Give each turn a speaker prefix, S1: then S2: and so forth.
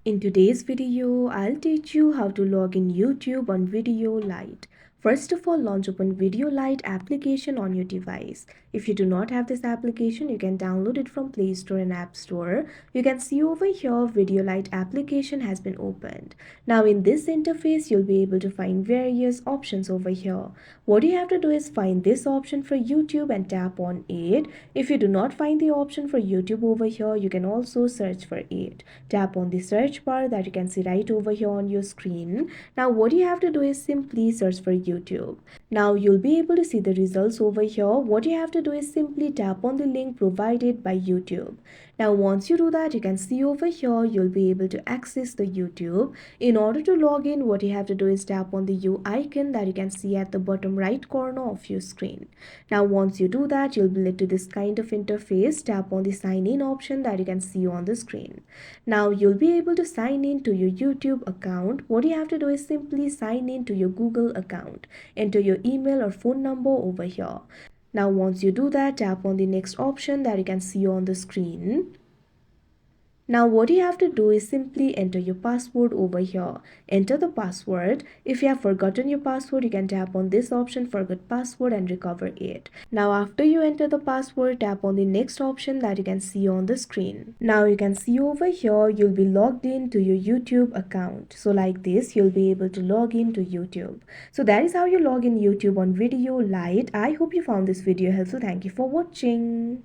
S1: In today's video, I'll teach you how to log in YouTube on Video Lite. First of all, launch open Video Lite application on your device. If you do not have this application, you can download it from Play Store and App Store. You can see over here Video Lite application has been opened. Now in this interface, you'll be able to find various options over here. What you have to do is find this option for YouTube and tap on it. If you do not find the option for YouTube over here, you can also search for it. Tap on the search bar that you can see right over here on your screen. Now what you have to do is simply search for YouTube. Now you'll be able to see the results over here. What you have to do is simply tap on the link provided by YouTube. Now once you do that, you can see over here you'll be able to access the YouTube. In order to log in, what you have to do is tap on the U icon that you can see at the bottom right corner of your screen. Now once you do that, you'll be led to this kind of interface. Tap on the sign in option that you can see on the screen. Now you'll be able to sign in to your YouTube account. What you have to do is simply sign in to your Google account. Enter your email or phone number over here. Now once you do that, tap on the next option that you can see on the screen. Now what you have to do is simply enter your password over here. Enter the password. If you have forgotten your password, you can tap on this option, forget password, and recover it. Now after you enter the password, tap on the next option that you can see on the screen. Now you can see over here you'll be logged in to your YouTube account. So like this, you'll be able to log in to YouTube. So that is how you log in YouTube on Video Lite. I hope you found this video helpful. Thank you for watching.